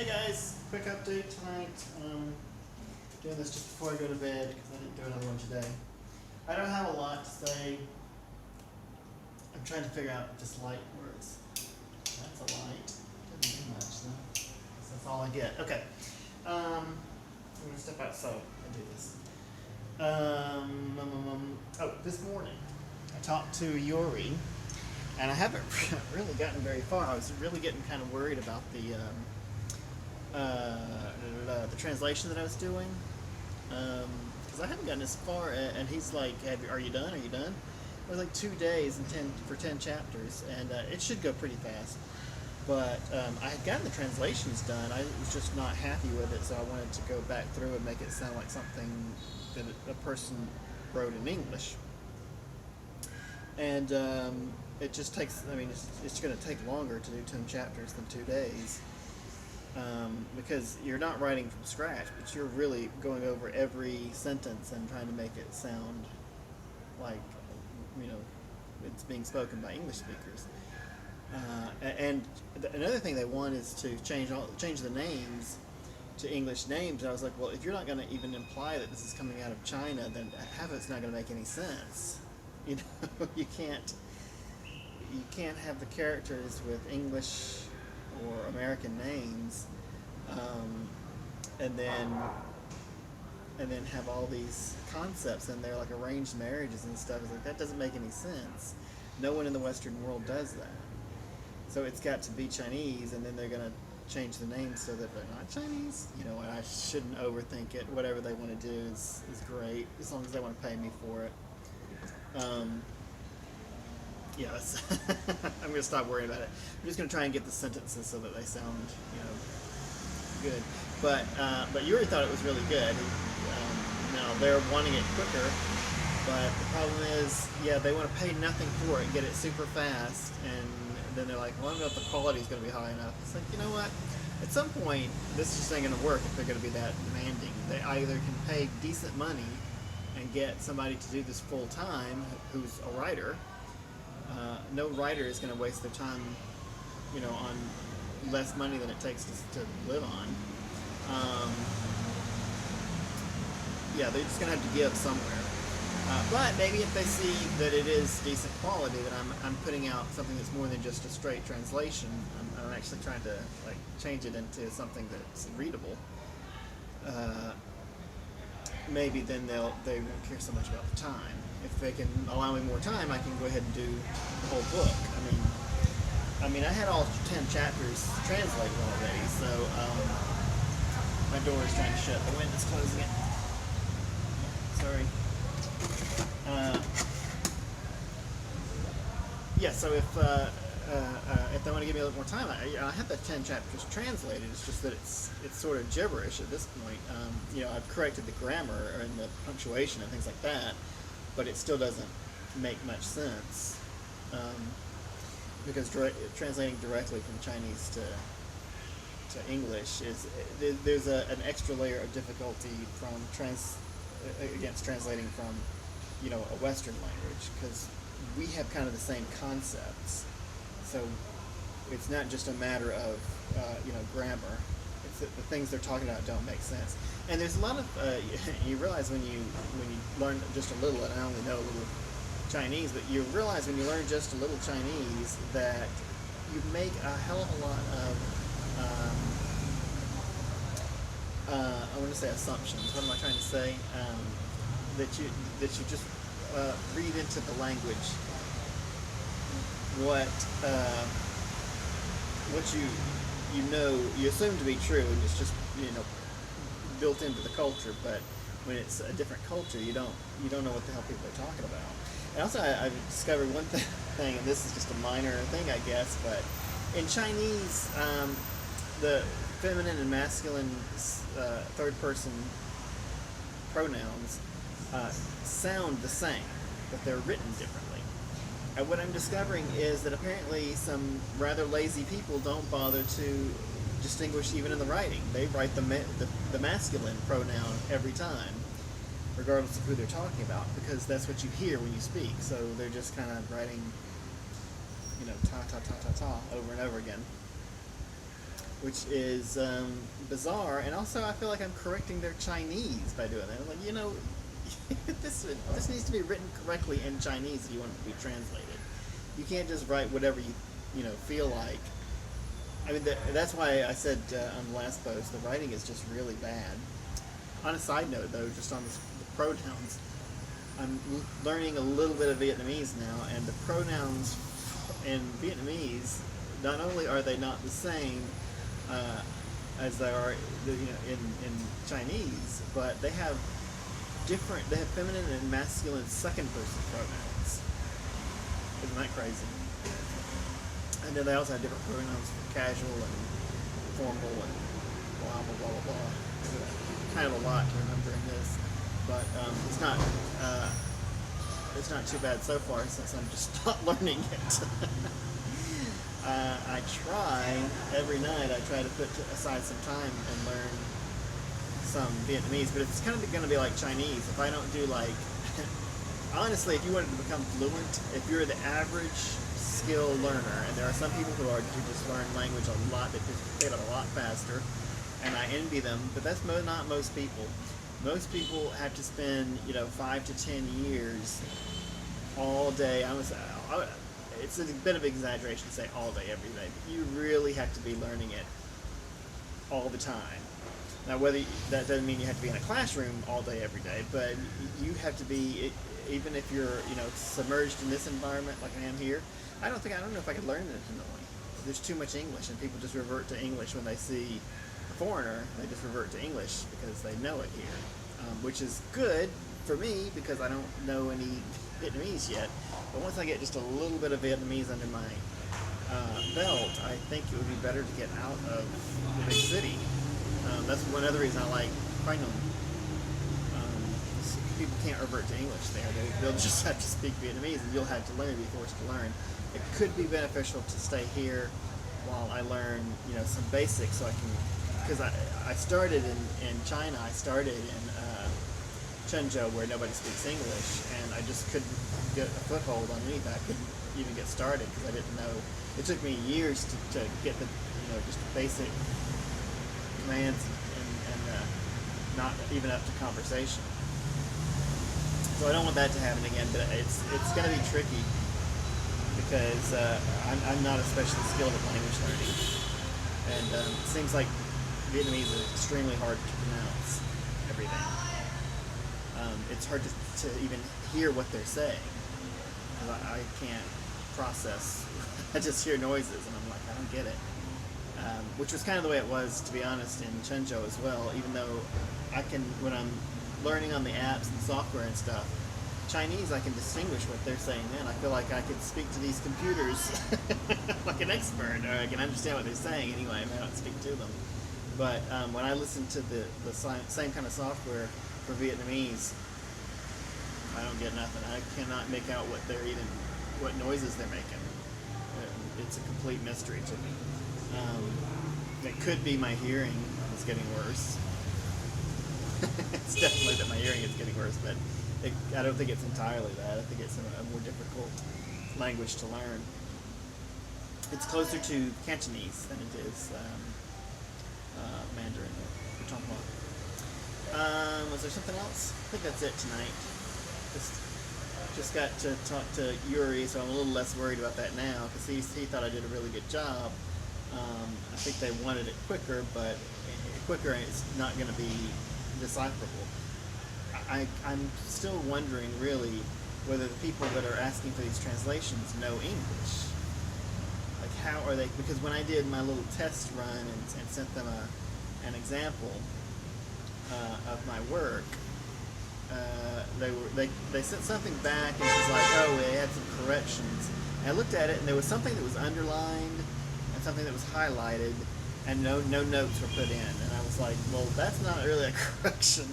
Hey guys, quick update tonight. Doing this just before I go to bed because I didn't do another one today. I don't have a lot to say. I'm trying to figure out this light works. That's a light. Doesn't do much though. Guess that's all I get. Okay. I'm gonna step outside and do this. This morning I talked to Yuri, and I haven't really gotten very far. I was really getting kind of worried about the translation that I was doing, because I haven't gotten as far. And he's like, "Are you done? Are you done?" It was like 2 days and 10 chapters, and it should go pretty fast. But I had gotten the translations done. I was just not happy with it, so I wanted to go back through and make it sound like something that a person wrote in English. And it just takes. I mean, it's going to take longer to do 10 chapters than 2 days. Because you're not writing from scratch, but you're really going over every sentence and trying to make it sound like, it's being spoken by English speakers. Another thing they want is to change the names to English names. And I was like, well, if you're not going to even imply that this is coming out of China, then it's not going to make any sense. You can't have the characters with English or American names, and then have all these concepts in there like arranged marriages and stuff. It's like, that doesn't make any sense. No one in the Western world does that. So it's got to be Chinese, and then they're going to change the names so that they're not Chinese. I shouldn't overthink it. Whatever they want to do is great, as long as they want to pay me for it. Yes. I'm going to stop worrying about it. I'm just going to try and get the sentences so that they sound, good. But Yuri thought it was really good. Now they're wanting it quicker, but the problem is, they want to pay nothing for it and get it super fast, and then they're like, well, I don't know if the quality is going to be high enough. It's like, you know what? At some point, this just ain't going to work if they're going to be that demanding. They either can pay decent money and get somebody to do this full time who's a writer. No writer is going to waste their time, on less money than it takes to live on. They're just going to have to give somewhere. But maybe if they see that it is decent quality, that I'm putting out something that's more than just a straight translation. I'm actually trying to change it into something that's readable. Maybe then they won't care so much about the time. If they can allow me more time, I can go ahead and do the whole book. I mean, I had all 10 chapters translated already, so my door is trying to shut. The wind is closing it. Sorry. So if they want to give me a little more time, I have the 10 chapters translated. It's just that it's sort of gibberish at this point. I've corrected the grammar and the punctuation and things like that, but it still doesn't make much sense, because translating directly from Chinese to English there's an extra layer of difficulty against translating from a Western language, because we have kind of the same concepts. So it's not just a matter of grammar. It's that the things they're talking about don't make sense. And there's a lot of you realize when you learn just a little, and I only know a little Chinese, but you realize when you learn just a little Chinese that you make a hell of a lot of I want to say assumptions. What am I trying to say? That you just read into the language what you assume to be true, and it's just built into the culture. But when it's a different culture, you don't know what the hell people are talking about. And also, I've discovered one thing, and this is just a minor thing, I guess, but in Chinese, the feminine and masculine third-person pronouns sound the same, but they're written differently. And what I'm discovering is that apparently some rather lazy people don't bother to distinguish even in the writing. They write the masculine pronoun every time, regardless of who they're talking about, because that's what you hear when you speak. So they're just kind of writing, ta ta ta ta ta over and over again. which is bizarre. And also, I feel like I'm correcting their Chinese by doing that. I'm like, this needs to be written correctly in Chinese if you want it to be translated. You can't just write whatever you feel like. I mean, that's why I said on the last post, the writing is just really bad. On a side note, though, just on the pronouns, I'm learning a little bit of Vietnamese now, and the pronouns in Vietnamese, not only are they not the same as they are, in Chinese, but they have different. They have feminine and masculine second-person pronouns. Isn't that crazy? And then they also have different pronouns for casual and formal and blah blah blah blah blah. Kind of a lot to remember in this, but it's not too bad so far since I'm just not learning it. I try every night. I try to put aside some time and learn some Vietnamese, but it's kind of going to be like Chinese. If I don't do honestly, if you wanted to become fluent, if you're the average skill learner, and there are some people who just learn language a lot, they just pick it up a lot faster, and I envy them, but that's not most people. Most people have to spend 5 to 10 years all day. It's a bit of an exaggeration to say all day every day, but you really have to be learning it all the time. Now, that doesn't mean you have to be in a classroom all day every day, but you have to be, even if you're submerged in this environment like I am here. I don't know if I could learn it independently. There's too much English, and people just revert to English when they see a foreigner. They just revert to English because they know it here, which is good for me because I don't know any Vietnamese yet. But once I get just a little bit of Vietnamese under my belt, I think it would be better to get out of the big city. That's one other reason I like Phnom. People can't revert to English there. They'll just have to speak Vietnamese, and you'll have to learn, be forced to learn. It could be beneficial to stay here while I learn, some basics, so I can, because I started in China. I started in Chenzhou, where nobody speaks English, and I just couldn't get a foothold on anything. I couldn't even get started because I didn't know. It took me years to get the, just basic commands and not even up to conversation. So I don't want that to happen again, but it's going to be tricky because I'm not especially skilled at language learning, and it seems like Vietnamese is extremely hard to pronounce everything. It's hard to even hear what they're saying because I can't process. I just hear noises and I'm like, I don't get it. Which was kind of the way it was, to be honest, in Chenzhou as well. Even though when I'm learning on the apps and software and stuff, Chinese, I can distinguish what they're saying then. I feel like I could speak to these computers like an expert, or I can understand what they're saying anyway if I don't speak to them. But when I listen to the same kind of software for Vietnamese, I don't get nothing. I cannot make out what noises they're making. It's a complete mystery to me. It could be my hearing is getting worse. It's definitely that my hearing is getting worse, but I don't think it's entirely that. I think it's a more difficult language to learn. It's closer to Cantonese than it is Mandarin or Tonghua. Was there something else? I think that's it tonight. Just got to talk to Yuri, so I'm a little less worried about that now because he thought I did a really good job. I think they wanted it quicker, but quicker it's not going to be decipherable. I'm still wondering really whether the people that are asking for these translations know English. Like how are they? Because when I did my little test run and sent them an example of my work, they sent something back and it was like, oh, they had some corrections. And I looked at it and there was something that was underlined and something that was highlighted and no notes were put in. And I was like, well, that's not really a correction.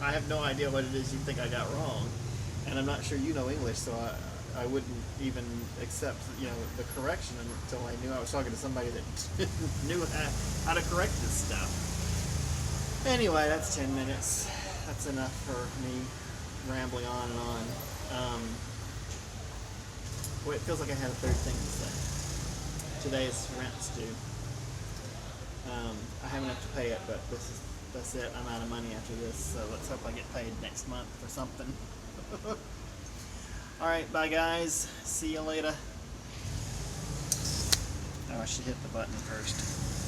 I have no idea what it is you think I got wrong. And I'm not sure you know English, so I wouldn't even accept the correction until I knew I was talking to somebody that knew how to correct this stuff. Anyway, that's 10 minutes. That's enough for me rambling on and on. It feels like I had a third thing to say. Today is rent stew. I have enough to pay it, but that's it. I'm out of money after this, so let's hope I get paid next month for something. All right, bye guys. See you later. Oh, I should hit the button first.